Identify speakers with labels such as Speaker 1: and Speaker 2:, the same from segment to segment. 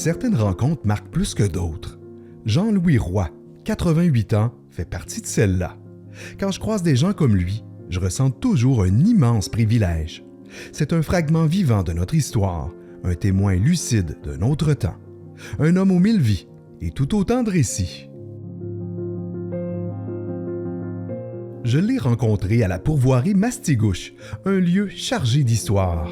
Speaker 1: Certaines rencontres marquent plus que d'autres. Jean-Louis Roy, 88 ans, fait partie de celle-là. Quand je croise des gens comme lui, je ressens toujours un immense privilège. C'est un fragment vivant de notre histoire, un témoin lucide d'un autre temps. Un homme aux 1000 vies et tout autant de récits. Je l'ai rencontré à la pourvoirie Mastigouche, un lieu chargé d'histoire.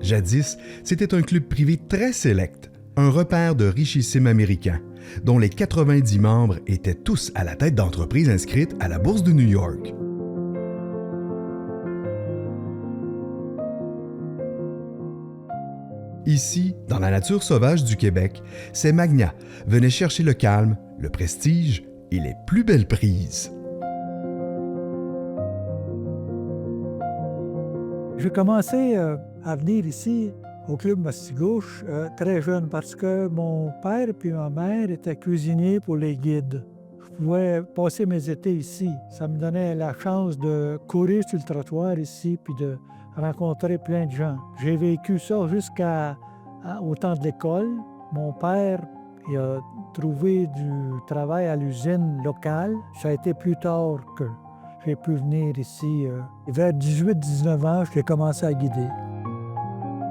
Speaker 1: Jadis, c'était un club privé très sélect, un repère de richissimes Américains, dont les 90 membres étaient tous à la tête d'entreprises inscrites à la Bourse de New York. Ici, dans la nature sauvage du Québec, ces magnats venaient chercher le calme, le prestige et les plus belles prises.
Speaker 2: J'ai commencé à venir ici au Club Mastigouche très jeune parce que mon père et ma mère étaient cuisiniers pour les guides. Je pouvais passer mes étés ici. Ça me donnait la chance de courir sur le trottoir ici puis de rencontrer plein de gens. J'ai vécu ça jusqu'au temps de l'école. Mon père il a trouvé du travail à l'usine locale. Ça a été plus tard que j'ai pu venir ici. Vers 18-19 ans, j'ai commencé à guider.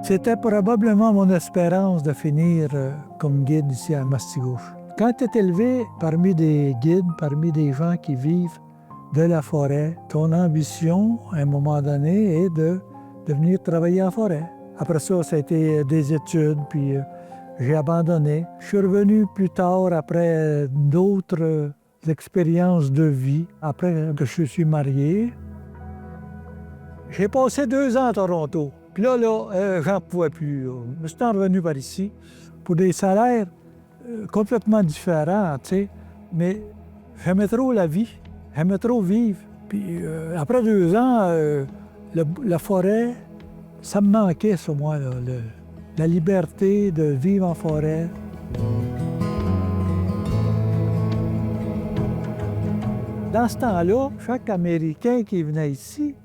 Speaker 2: C'était probablement mon espérance de finir comme guide ici à Mastigouche. Quand tu es élevé parmi des guides, parmi des gens qui vivent de la forêt, ton ambition, à un moment donné, est de venir travailler en forêt. Après ça a été des études, puis j'ai abandonné. Je suis revenu plus tard après d'autres expériences de vie, après que je suis marié. J'ai passé 2 ans à Toronto. Puis là, j'en pouvais plus. Je suis revenu par ici pour des salaires complètement différents, tu sais. Mais j'aimais trop la vie, j'aimais trop vivre. Puis après 2 ans, la forêt, ça me manquait, ça, moi, là, la liberté de vivre en forêt. Dans ce temps-là, chaque Américain qui venait ici,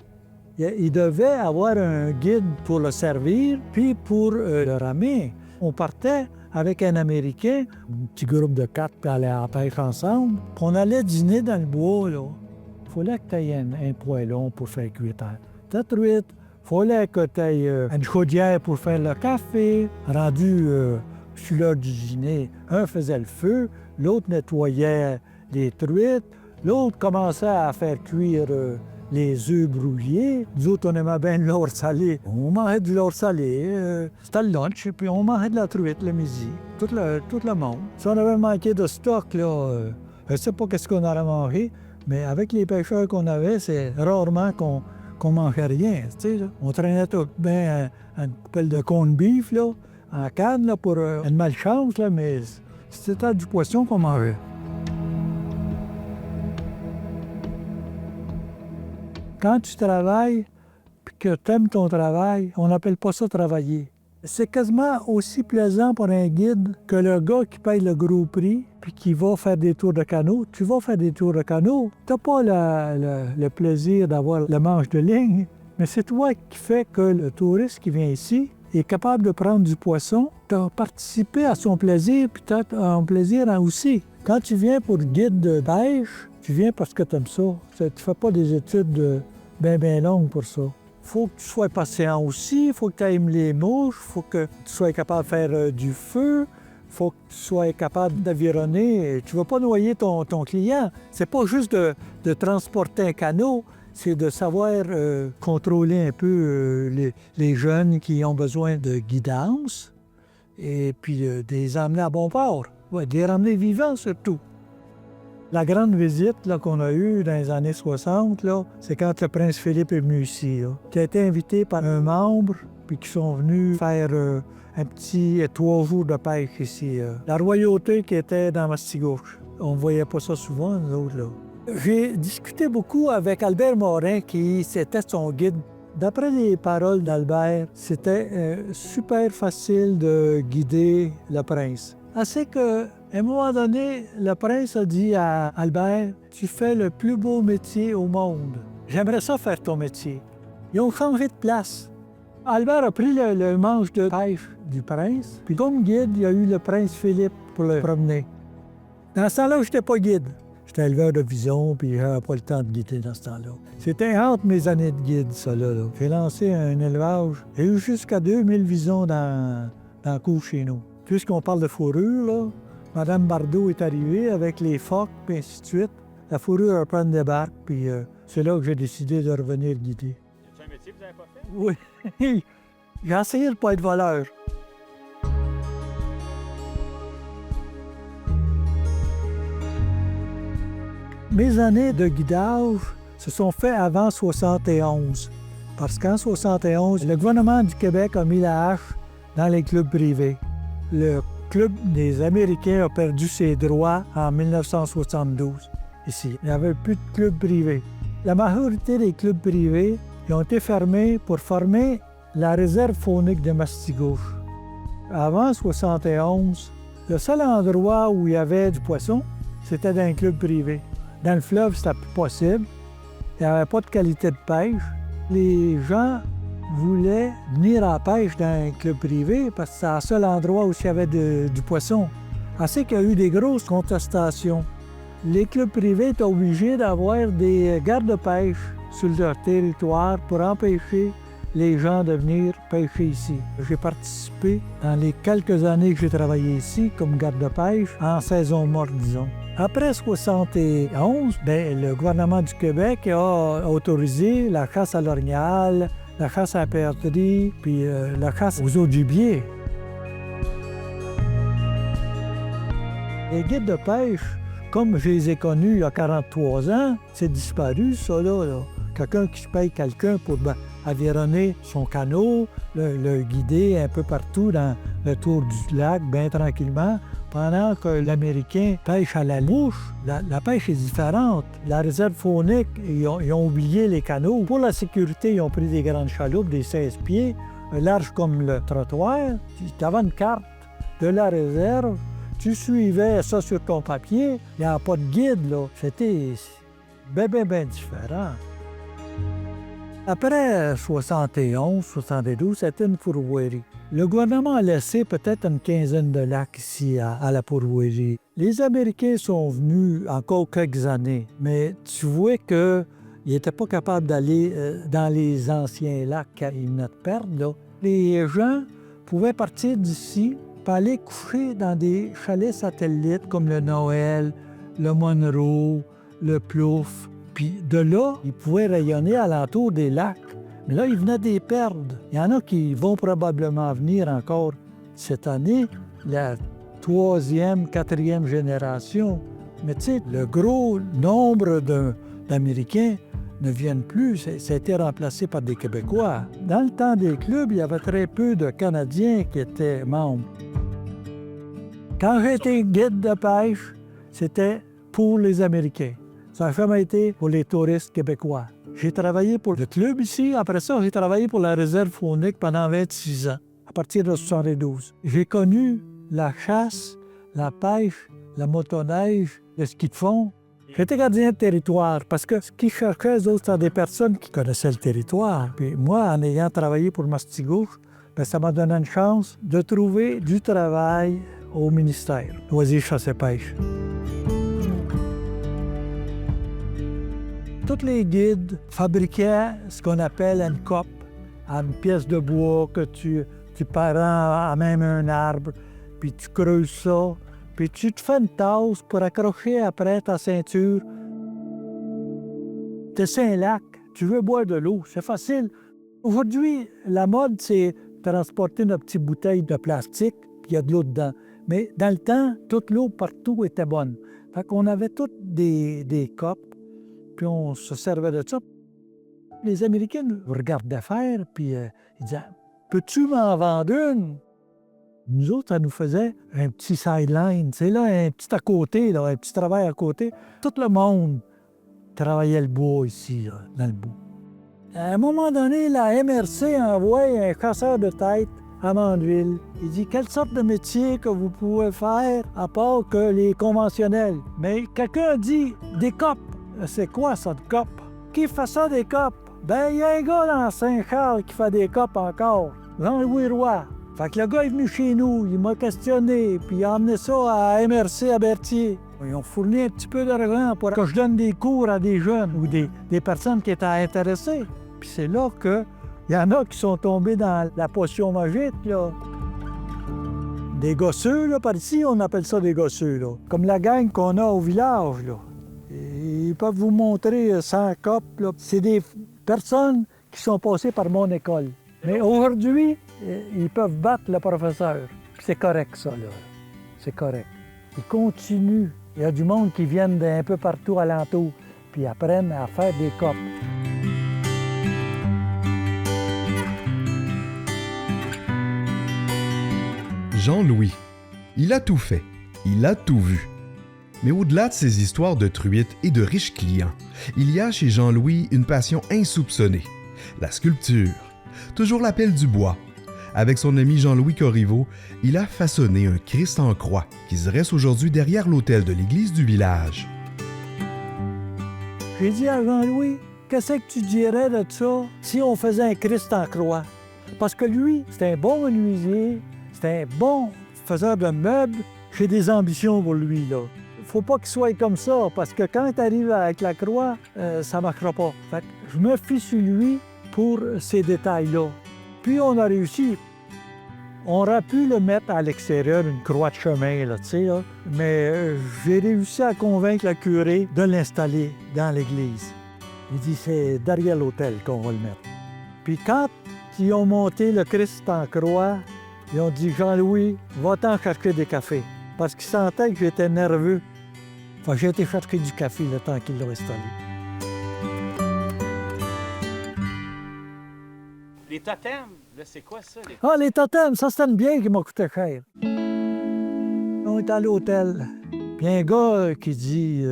Speaker 2: il devait avoir un guide pour le servir, puis pour le ramer. On partait avec un Américain, un petit groupe de 4, puis aller à la pêche ensemble. Puis on allait dîner dans le bois, là. Il fallait que tu aies un poêlon pour faire cuire ta truite. Il fallait que tu aies une chaudière pour faire le café. Rendu sur l'heure du dîner, un faisait le feu, l'autre nettoyait les truites, l'autre commençait à faire cuire les œufs brouillés. Nous autres, on aimait bien le lard salé. On mangeait du lard salé. C'était le lunch, puis on mangeait de la truite le midi. Tout le monde. Si on avait manqué de stock, là, je ne sais pas qu'est-ce qu'on aurait mangé, mais avec les pêcheurs qu'on avait, c'est rarement qu'on mangeait rien. Tu sais, là. On traînait tout bien une coupelle de corned beef là, en canne là, pour une malchance, là, mais c'était du poisson qu'on mangeait. Quand tu travailles et que tu aimes ton travail, on n'appelle pas ça travailler. C'est quasiment aussi plaisant pour un guide que le gars qui paye le gros prix puis qui va faire des tours de canot. Tu vas faire des tours de canot, tu n'as pas le plaisir d'avoir le manche de ligne, mais c'est toi qui fais que le touriste qui vient ici est capable de prendre du poisson. Tu as participé à son plaisir puis tu as un plaisir aussi. Quand tu viens pour guide de pêche, tu viens parce que tu aimes ça. Tu ne fais pas des études bien longues pour ça. Il faut que tu sois patient aussi, il faut que tu aimes les mouches, il faut que tu sois capable de faire du feu, il faut que tu sois capable d'avironner. Tu ne vas pas noyer ton client. C'est pas juste de transporter un canot, c'est de savoir contrôler un peu les jeunes qui ont besoin de guidance et puis de les emmener à bon port. Ouais, de les ramener vivants surtout. La grande visite là, qu'on a eue dans les années 60, là, c'est quand le prince Philippe est venu ici. Qui a été invité par un membre, puis qui sont venus faire un petit 3 jours de pêche ici. La royauté qui était dans Mastigouche. On ne voyait pas ça souvent, nous autres. Là. J'ai discuté beaucoup avec Albert Morin, qui c'était son guide. D'après les paroles d'Albert, c'était super facile de guider le prince. Assez que à un moment donné, le prince a dit à Albert, « Tu fais le plus beau métier au monde. J'aimerais ça faire ton métier. » Ils ont changé de place. Albert a pris le manche de pêche du prince. Puis comme guide, il y a eu le prince Philippe pour le promener. Dans ce temps-là, je n'étais pas guide. J'étais éleveur de visons, puis j'avais pas le temps de guider dans ce temps-là. C'était entre mes années de guide, ça, là. J'ai lancé un élevage. J'ai eu jusqu'à 2000 visons dans la cour chez nous. Puisqu'on parle de fourrure, là, Mme Bardot est arrivée avec les phoques, puis ainsi de suite. La fourrure a pris des barques, puis c'est là que j'ai décidé de revenir guider.
Speaker 3: C'est un métier que vous n'avez pas fait?
Speaker 2: Oui. J'ai essayé de ne pas être voleur. Mes années de guidage se sont faites avant 71. Parce qu'en 71, le gouvernement du Québec a mis la hache dans les clubs privés. Le Club des Américains a perdu ses droits en 1972, ici. Il n'y avait plus de clubs privés. La majorité des clubs privés ils ont été fermés pour former la réserve faunique de Mastigouche. Avant 71, le seul endroit où il y avait du poisson, c'était dans un club privé. Dans le fleuve, c'était plus possible. Il n'y avait pas de qualité de pêche. Les gens voulaient venir à la pêche dans un club privé parce que c'est le seul endroit où il y avait du poisson. Ainsi qu'il y a eu des grosses contestations. Les clubs privés étaient obligés d'avoir des gardes-pêche sur leur territoire pour empêcher les gens de venir pêcher ici. J'ai participé dans les quelques années que j'ai travaillé ici comme garde-pêche en saison morte, disons. Après 71, le gouvernement du Québec a autorisé la chasse à l'orignal, la chasse à la perdrix, puis la chasse aux eaux du gibier. Les guides de pêche, comme je les ai connus il y a 43 ans, c'est disparu, ça, là. Quelqu'un qui paye quelqu'un pour avironner son canot, le guider un peu partout dans le tour du lac, bien tranquillement, pendant que l'Américain pêche à la mouche. La pêche est différente. La réserve faunique, ils ont oublié les canots. Pour la sécurité, ils ont pris des grandes chaloupes, des 16 pieds, larges comme le trottoir. Tu avais une carte de la réserve, tu suivais ça sur ton papier, il n'y avait pas de guide, là. C'était bien différent. Après 71, 72, c'était une pourvoirie. Le gouvernement a laissé peut-être une quinzaine de lacs ici à la pourvoirie. Les Américains sont venus encore quelques années, mais tu vois qu'ils n'étaient pas capables d'aller dans les anciens lacs qu'ils venaient de perdre, là. Les gens pouvaient partir d'ici pour aller coucher dans des chalets satellites comme le Noël, le Monroe, le Plouffe. Puis de là, ils pouvaient rayonner alentour des lacs. Mais là, ils venaient des perdre. Il y en a qui vont probablement venir encore cette année, la 3e, 4e génération. Mais tu sais, le gros nombre d'Américains ne viennent plus. Ça a été remplacé par des Québécois. Dans le temps des clubs, il y avait très peu de Canadiens qui étaient membres. Quand j'étais guide de pêche, c'était pour les Américains. Ça n'a jamais été pour les touristes québécois. J'ai travaillé pour le club ici. Après ça, j'ai travaillé pour la réserve faunique pendant 26 ans, à partir de 72. J'ai connu la chasse, la pêche, la motoneige, le ski de fond. J'étais gardien de territoire parce que ce qu'ils cherchaient, eux autres, c'était des personnes qui connaissaient le territoire. Puis moi, en ayant travaillé pour Mastigouche, ça m'a donné une chance de trouver du travail au ministère, loisirs, chasse et pêche. Tous les guides fabriquaient ce qu'on appelle une cope, une pièce de bois que tu pends à même un arbre, puis tu creuses ça, puis tu te fais une tasse pour accrocher après ta ceinture. Tu es un lac, tu veux boire de l'eau, c'est facile. Aujourd'hui, la mode, c'est transporter une petite bouteille de plastique, puis il y a de l'eau dedans. Mais dans le temps, toute l'eau partout était bonne. Fait qu'on avait toutes des copes, puis on se servait de ça. Les Américains nous regardaient faire, puis ils disaient « Peux-tu m'en vendre une? » Nous autres, ça nous faisait un petit sideline, c'est là, un petit à côté, là, un petit travail à côté. Tout le monde travaillait le bois ici, là, dans le bois. À un moment donné, la MRC envoie un chasseur de tête à Mandeville. Il dit « Quelle sorte de métier que vous pouvez faire à part que les conventionnels? » Mais quelqu'un dit « Des copes. » C'est quoi ça, de copes? Qui fait ça, des copes? Ben, il y a un gars dans Saint-Charles qui fait des copes encore. Jean-Louis Roy. Fait que le gars est venu chez nous, il m'a questionné, puis il a emmené ça à MRC à Berthier. Ils ont fourni un petit peu d'argent pour que je donne des cours à des jeunes ou des personnes qui étaient intéressées. Puis c'est là qu'il y en a qui sont tombés dans la potion magique, là. Des gosseux, là, par ici, on appelle ça des gosseux, là. Comme la gang qu'on a au village, là. Et ils peuvent vous montrer 100 copes, là. C'est des personnes qui sont passées par mon école. Mais aujourd'hui, ils peuvent battre le professeur. Puis c'est correct, ça, là. C'est correct. Ils continuent. Il y a du monde qui viennent d'un peu partout alentour, puis apprennent à faire des copes.
Speaker 1: Jean-Louis, il a tout fait, il a tout vu. Mais au-delà de ces histoires de truites et de riches clients, il y a chez Jean-Louis une passion insoupçonnée, la sculpture. Toujours la pelle du bois. Avec son ami Jean-Louis Corriveau, il a façonné un Christ en croix qui se dresse aujourd'hui derrière l'autel de l'église du village.
Speaker 2: J'ai dit à Jean-Louis, qu'est-ce que tu dirais de ça si on faisait un Christ en croix? Parce que lui, c'est un bon menuisier, c'est un bon faiseur de meubles. J'ai des ambitions pour lui, là. Faut pas qu'il soit comme ça, parce que quand tu arrives avec la croix, ça ne marchera pas. Fait que je me fie sur lui pour ces détails-là. Puis on a réussi. On aurait pu le mettre à l'extérieur, une croix de chemin, là, tu sais, là. Mais j'ai réussi à convaincre le curé de l'installer dans l'église. Il dit, c'est derrière l'autel qu'on va le mettre. Puis quand ils ont monté le Christ en croix, ils ont dit, Jean-Louis, va-t'en chercher des cafés. Parce qu'ils sentaient que j'étais nerveux. Fait que j'ai été chercher du café le temps qu'ils l'ont installé.
Speaker 3: Les totems, là, c'est quoi ça?
Speaker 2: Ah, les totems, ça, c'était une bière qui m'a coûté cher. On est à l'hôtel. Puis un gars qui dit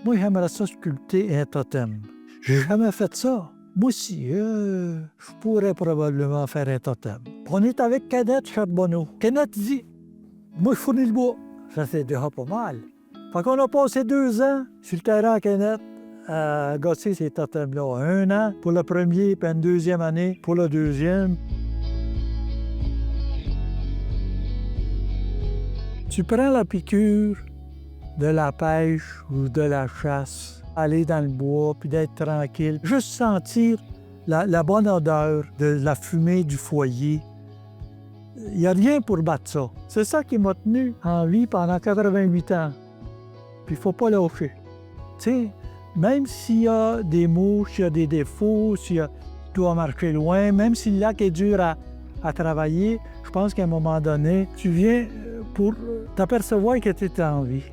Speaker 2: moi, j'aimerais ça sculpter un totem. J'ai jamais fait ça. Moi aussi, je pourrais probablement faire un totem. On est avec Kenneth Charbonneau. Kenneth dit moi, je fournis le bois. Ça, c'est déjà pas mal. Fait qu'on a passé 2 ans sur le terrain à Kenneth à gosser ces totems-là. 1 an pour le premier, puis une 2e année pour le 2e. Tu prends la piqûre de la pêche ou de la chasse, aller dans le bois, puis d'être tranquille, juste sentir la bonne odeur de la fumée du foyer. Il n'y a rien pour battre ça. C'est ça qui m'a tenu en vie pendant 88 ans. Puis il ne faut pas lâcher. Tu sais, même s'il y a des mouches, s'il y a des défauts, s'il y a... tu dois marcher loin, même si le lac est dur à travailler, je pense qu'à un moment donné, tu viens pour t'apercevoir que tu es en vie.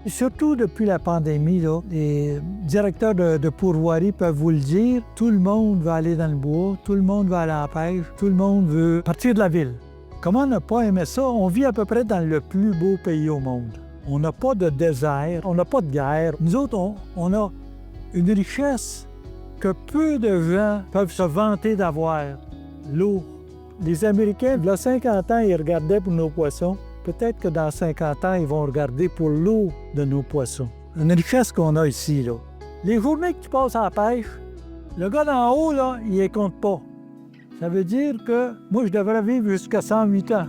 Speaker 2: Et surtout depuis la pandémie, là, les directeurs de pourvoirie peuvent vous le dire, tout le monde veut aller dans le bois, tout le monde veut aller à la pêche, tout le monde veut partir de la ville. Comment ne pas aimer ça? On vit à peu près dans le plus beau pays au monde. On n'a pas de désert, on n'a pas de guerre. Nous autres, on a une richesse que peu de gens peuvent se vanter d'avoir. L'eau. Les Américains, il y a 50 ans, ils regardaient pour nos poissons. Peut-être que dans 50 ans, ils vont regarder pour l'eau de nos poissons. Une richesse qu'on a ici, là. Les journées que tu passes à la pêche, le gars d'en haut, là, il les compte pas. Ça veut dire que moi, je devrais vivre jusqu'à 108 ans.